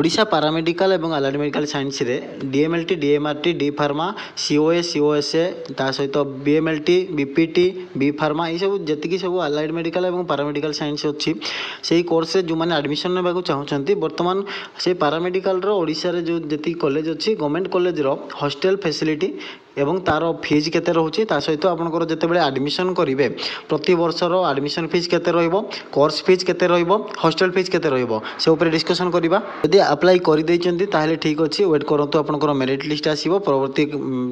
Odisha paramedical एवं allied medical science रे DMLT डीएमआरटी D pharma COA सीओएसए ता सहित बीएमएलटी बीपीटी बी फार्मा ये सब जी सब अलाइड मेडिकल एवं पारामेडिकल साइंस अच्छी से कोर्स जो मैंने एडमिशन नेबाक चाहते बर्तमान से पारामेडिकल ओडिशा रे जो जी कॉलेज अच्छी गवर्नमेंट कॉलेज रो हॉस्टल फैसिलिटी एवं तार फीज केते रोचे ता सहित आपनकर जेतेबेले एडमिशन करिवे प्रति वर्षर एडमिशन फीस केते रहइबो कोर्स फीस केते रहइबो हॉस्टल फीस केते रहइबो से ऊपर डिस्कशन करबा यदि अप्लाई करि दैचंती ताहले ठीक अछि वेट करंतु आपनकर मेरिट लिस्ट आसीबो परवर्ती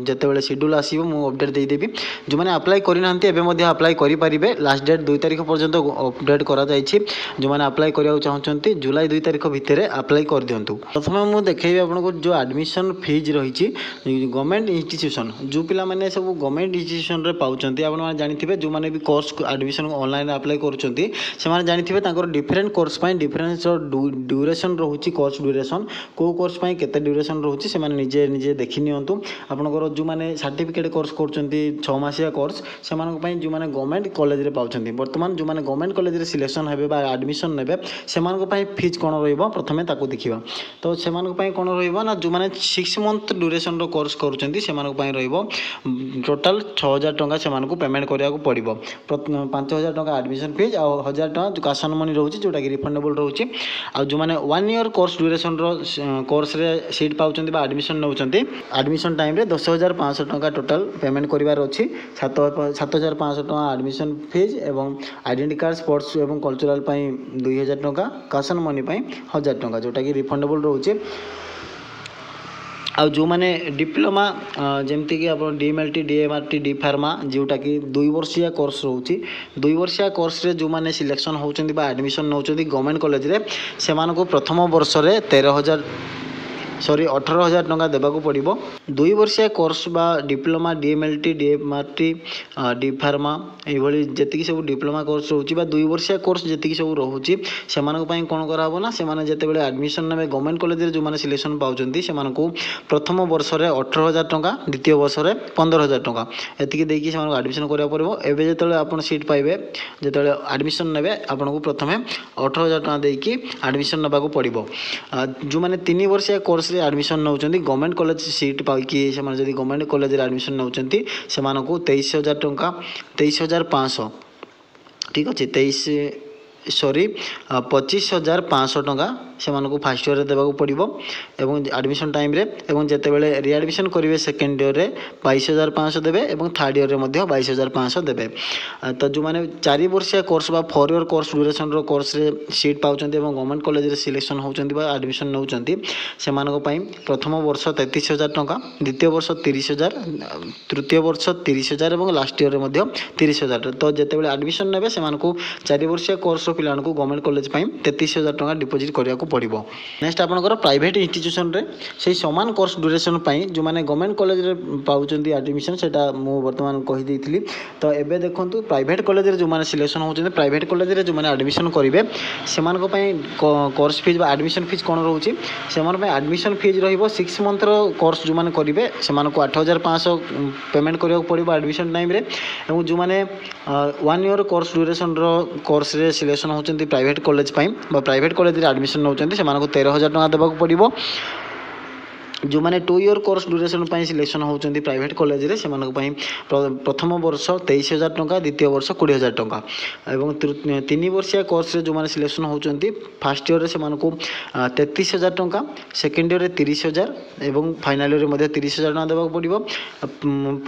जेतेबेले शेड्यूल आसीबो मु अपडेट देई देबी जो माने अप्लाई करि नांती एबे मध्ये अप्लाई करि परिबे लास्ट डेट 2 तारिख पर्यंत अपडेट करा जायछि जो माने अप्लाई करिया चाहछंती जुलाई 2 तारिख भितरे अप्लाई कर दियंतु प्रथमे मु देखैबे आपनको जो एडमिशन फीस रहिछि गवर्नमेंट इंस्टीट्यूशन जो पिला माने सब गवर्नमेंट इंस्टीट्यूशन रे पाउचंती आपण माने जानिथिबे जो माने भी कोर्स एडमिशन ऑनलाइन अप्लाई करूचंती से माने जानिथिबे तांकर डिफरेंट कोर्स पई डिफरेंस ड्यूरेशन रहउची कोर्स ड्यूरेशन को कोर्स पई केते ड्यूरेशन रहउची से माने निजे निजे देखि नियंतु आपनकर जो माने सर्टिफिकेट कोर्स करचंती 6 मासिया कोर्स से मानक पई जो माने गवर्नमेंट कॉलेज रे पाउचंती वर्तमान जो माने गवर्नमेंट कॉलेज रे सिलेक्शन हेबे बा एडमिशन नेबे से मानक पई फीस कोन रहइबो प्रथमे ताको देखिबा तो से मानक पई कोन रहइबो ना जो माने 6 मंथ ड्यूरेशन रो कोर्स करूचंती से मानक पई टोटाल 6000 टंका से मानक पेमेंट करिया को पड़िबो 5000 टंका एडमिशन फीस आ 1000 टंका जो कासन मनी रहउची जोटा कि रिफंडेबल रहउची आ जो माने 1 ईयर कोर्स ड्यूरेशन रो कोर्स रे सीट पाउचंती बा एडमिशन नउचंती एडमिशन टाइम रे 10500 टंका टोटाल पेमेंट करिवार अछि 7500 टंका एडमिशन फीस एवं आइडेंटिटी कार्ड स्पोर्ट्स एवं कल्चरल पई 2000 टंका कासन मनी पई 1000 टंका जोटा कि रिफंडेबल रहउची आ जो माने डिप्लोमा जेमती कि आप डीएमएलटी डीएमआरटी डी फार्मा जोटा कि 2 वर्षिया कोर्स रहउची 2 वर्षिया कोर्स रे जो माने सिलेक्शन होउचंदी बा एडमिशन नउचंदी गवर्नमेंट कॉलेज रे से मानको प्रथम वर्ष रे 18,000 टंका देबाक पड़िबो 2 वर्षिया कोर्स बा डिप्लोमा डीएमएलटी डीएमआरटी डी फार्मा ए भली जेतिकी सब डिप्लोमा कोर्स रहउची बा 2 वर्षिया कोर्स जेतिकी सब रहउची से मानको पई कोन करा हबो ना से माने जेते बेले एडमिशन नेबे गवर्नमेंट कॉलेज रे जो माने सिलेक्शन पाउचंती से मानको प्रथम वर्ष रे 18,000 टंका द्वितीय वर्ष रे 15,000 टंका एतिकी देकी से मानको एडमिशन करिया पड़िबो एबे जेतेले आपण सीट पाइबे जेतेले एडमिशन नेबे आपनको प्रथमे 18,000 टंका देकी एडमिशन नबाको पड़िबो जो माने 3 वर्षिया कोर्स एडमिशन नौचंती गवर्नमेंट कॉलेज सीट पाइकी से माने जदी गवर्नमेंट कॉलेज रे एडमिशन नौचंती से मानको 23,000 टंका 23,500 ठीक अछि 25,500 टंका से मानको फर्स्ट ईयर रे देबाको पड़िबो एवं एडमिशन टाइम रे एवं जेते बेले रीएडमिशन करिवे सेकंड ईयर रे 22,500 देबे एवं थर्ड ईयर रे मध्ये 22,500 देबे तो जो माने 4 वर्षिया कोर्स बा 4 ईयर कोर्स ड्यूरेशन रो कोर्स रे सीट पाउचंती एवं गवर्नमेंट कॉलेज रे सिलेक्शन होउचंती बा एडमिशन नउचंती से मानको पई प्रथम वर्ष 33,000 टंका द्वितीय वर्ष 30,000 तृतीय वर्ष 30,000 एवं लास्ट ईयर रे मध्ये 30,000 तो जेते बेले एडमिशन नेबे से मानको 4 वर्षिया कोर्स रो पिलान को गवर्नमेंट कॉलेज पई 33,000 टंका डिपॉजिट करिया को पड़िबो नेक्स्ट आपनकर प्राइवेट इंस्टीट्यूशन रे से समान कोर्स ड्यूरेशन पई जो माने गवर्नमेंट कॉलेज रे पाउचंती एडमिशन सेटा मु वर्तमान कहि देइथिली तो एबे देखंतु प्राइवेट कॉलेज रे जो माने सिलेक्शन होउचंती प्राइवेट कॉलेज रे जो माने एडमिशन करिवे सेमान को पई कोर्स फीस बा एडमिशन फीस कोन रहउची सेमान पई एडमिशन फीस रहिबो 6 मंथ रो कोर्स जो माने करिवे सेमान को 8,500 पेमेंट करिया को पड़िबो एडमिशन टाइम रे एवं जो माने 1 ईयर कोर्स ड्यूरेशन रो कोर्स रे सिलेक्शन होउचंती प्राइवेट कॉलेज पई बा प्राइवेट कॉलेज रे एडमिशन नउचंती से मानको 13,000 टंका देबाक पड़िबो जो माने 2 ईयर कोर्स ड्यूरेशन पई सिलेक्शन होउचंती प्राइवेट कॉलेज रे से मानको पई प्रथम वर्ष 23,000 टंका द्वितीय वर्ष 20,000 टंका एवं 3 वर्षिया कोर्स रे जो माने सिलेक्शन होउचंती फर्स्ट ईयर रे से मानको 33,000 टंका सेकंड ईयर रे 30,000 एवं फाइनल ईयर रे मध्ये 30,000 टंका देबाक पड़िबो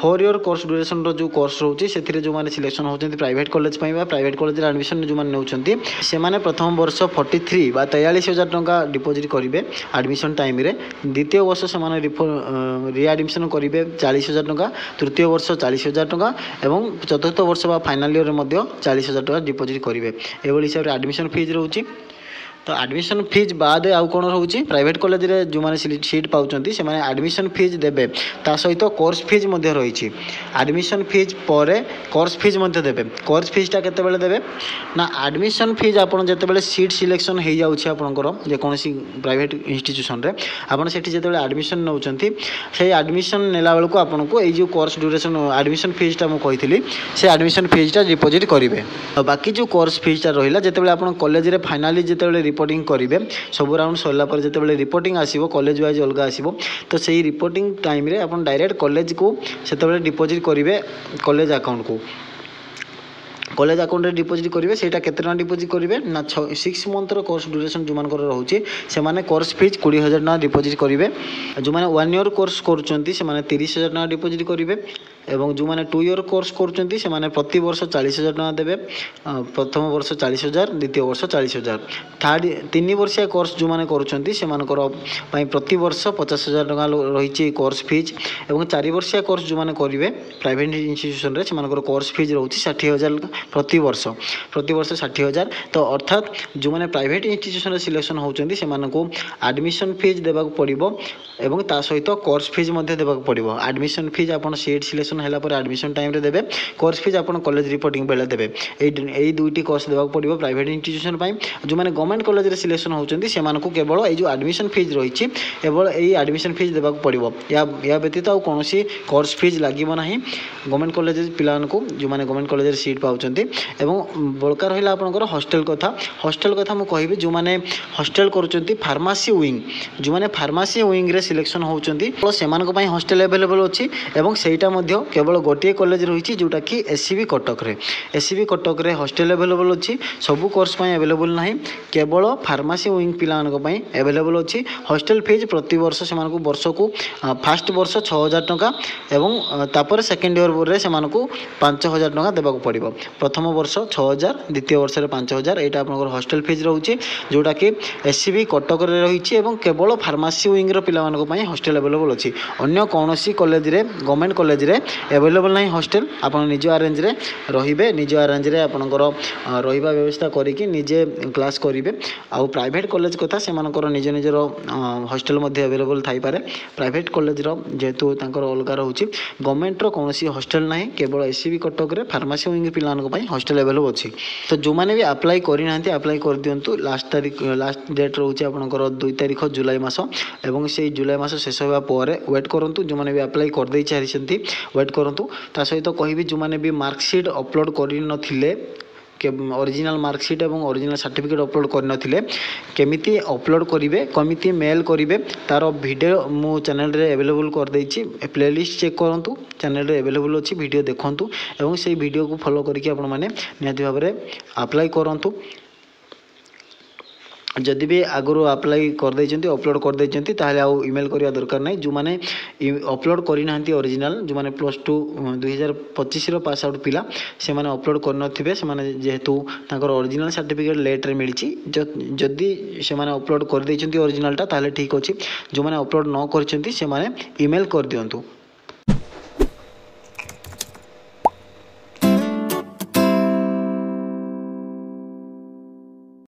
4 ईयर कोर्स ड्यूरेशन रो जो कोर्स रहउची सेथिरे जो माने सिलेक्शन होउचंती प्राइवेट कॉलेज पई बा प्राइवेट कॉलेज रे एडमिशन जो माने नउचंती से माने प्रथम वर्ष 43 बा 43,000 टंका डिपॉजिट करिवे एडमिशन टाइम रे द्वितीय वर्ष से माने रीएडमिशन करिवे 40,000 टंका तृतीय वर्ष 40,000 टंका एवं चतुर्थ वर्ष बा फाइनल ईयर रे मध्ये 40,000 टंका डिपॉजिट करिवे एवली हिसाब रे एडमिशन फीस रहउची तो एडमिशन फीस बाद आउ कौन रोचे प्राइवेट कॉलेज रे जो माने सीट पाउचंती से माने एडमिशन फीस देबे ता सहित कोर्स फीस मध्ये रही एडमिशन फीस पर कोर्स फीस मध्ये देबे कोर्स फीसटा केते बेले देबे ना एडमिशन फीस आपन जेते बेले सीट सिलेक्शन हे जाउछि आपनकर जे कोनसी प्राइवेट इंस्टीट्यूशन रे आपन सेठी जेते बेले एडमिशन नउचंती से एडमिशन नेला बेल को आपन को ए जो कोर्स ड्यूरेशन एडमिशन फीसटा मु कहितली से एडमिशन फीसटा डिपॉजिट करिवे बाकी जो कोर्स फीसटा रहिला जेते बेले आपन कॉलेज रे फाइनली जेते बेले रिपोर्टिंग करेंगे सब राउंड सरला पर जिते रिपोर्टिंग आसो कॉलेज वाइज अलग आसो तो सही रिपोर्टिंग टाइम रे आप डायरेक्ट कॉलेज को से डिपोजिट करेंगे कॉलेज अकाउंट को कॉलेज अकाउंट डिपोजिट करेंगे से डिपोजिट करेंगे ना 6 मंथर कोर्स ड्यूरेशन जो रोचे से कोर्स फीस 20,000 टका डिपोजिट करेंगे जो मैंने 1 ईयर कोर्स कर 30,000 टका डिपोजिट करेंगे एवं जो मैंने 2 ईयर कोर्स कर प्रति वर्ष 40,000 टका देवे प्रथम वर्ष 40,000 द्वितीय वर्ष 40,000 थर्ड 3 वर्षिया कोर्स जो मैंने कर प्रति वर्ष 50,000 टका रही कोर्स फीस और 4 वर्षिया कोर्स जो मैंने करेंगे प्राइवेट इंस्टीट्यूशन से कोर्स फीस रोचे 60,000 प्रति वर्ष 60,000 तो अर्थात जो मैंने प्राइवेट इंस्टीट्यूशन सिलेक्शन होती से एडमिशन फीस देवाक पड़ो एवं ता सहित कोर्स फीस देवाक पड़ो एडमिशन फीस आप सीट सिलेक्शन है एडमिशन टाइम रे देवे कोर्स फीस आप कॉलेज रिपोर्टिंग बेले देवे यही दुईटी कोर्स देवाक पड़ो प्राइवेट इंस्टीट्यूशन जो मैंने गवर्नमेंट कॉलेज रे सिलेक्शन होती से केवल ये जो एडमिशन फीस रही केवल यही एडमिशन फीस देवाक पड़ो या व्यतीत आउ कौन कोर्स फीस लगे ना गवर्नमेंट कॉलेज पिला जो मैंने गवर्नमेंट कॉलेज सीट पाँच बड़का रहा आपंकर हॉस्टेल कथा मुझे कहि जो मैंने हॉस्टेल कर फार्मासी विंग जो मैंने फार्मासी विंग रे सिलेक्शन होती से हॉस्टेल अवेलेबल अच्छी सेटा केवल गोटे कॉलेज रही जोटा कि एससीबी कटक रे हॉस्टेल अवेलेबल अच्छी सबू कोर्स अवेलेबल ना केवल फार्मासी विंग पिला अवेलेबल अच्छी हॉस्टेल फीस प्रति वर्ष से वर्ष को फास्ट वर्ष 6,000 टका एवं तापर सेकेंड ईयर से 5,000 टका देवाक पड़ो प्रथम वर्ष 6,000 द्वितीय वर्ष 5,000 यहाँ आप हॉस्टेल फीस रोचे जोटा कि एससीबी कटक रही केवल फार्मासी विंग पिला हॉस्टेल अवेलेबल अच्छी अन्य कौन कॉलेज रे गवर्नमेंट कॉलेज रे अवेलेबल ना हॉस्टेल आप निज अरेंज रे रहिबे निज अरेंज रे आपनकर रहिबा व्यवस्था करिकि निजे क्लास करेंगे आउ प्राइवेट कॉलेज कथा से निज निजर हॉस्टेल अवेलेबल थाई पारे प्राइवेट कॉलेज जेहेतु अलग रोचे गवर्नमेंट कौन हॉस्टेल ना केवल एससीबी कटक रे फार्मासी विंग पिला हॉस्टेल अवेलेबल अच्छी तो जो मैंने भी अप्लाई करना अप्लाई कर दिंतु लास्ट डेट रोचे आपंकर 2 तारिख जुलाई मास एवं से जुलाई मास शेष होगा वेट करूँ जो मैंने भी अप्लाई कर दे सारी वेट करूँ ता सहित कहि जो मैंने भी मार्कशीट अपलोड कर ओरिजिनल मार्कशीट और ओरिजिनल सर्टिफिकेट अपलोड करनथिले केमिति अपलोड करेंगे केमिति मेल करेंगे तार वीडियो मो चैनल रे अवेलेबल कर देछि प्लेलिस्ट चेक करंतु चैनल रे अवेलेबल अच्छी वीडियो देखंतु एवं से वीडियो को फॉलो करके आपण माने निहाती भाव में अप्लाई करंतु जदि भी आगु अप्लाई कर देइचंती अपलोड कर देइचंती ताहले आउ ईमेल करिया दरकार नै जो माने अपलोड करि नाहंती ओरिजिनल जो माने +2 2025 रो पास आउट पिला से माने अपलोड कर नथिबे से माने जेहेतु ताकर ओरिजिनल सर्टिफिकेट लेट रे मिलची जदि से माने अपलोड कर देइचंती ओरिजिनलटा ताहले ठीक अछि जो माने अपलोड न करचंती से माने ईमेल कर दियंतु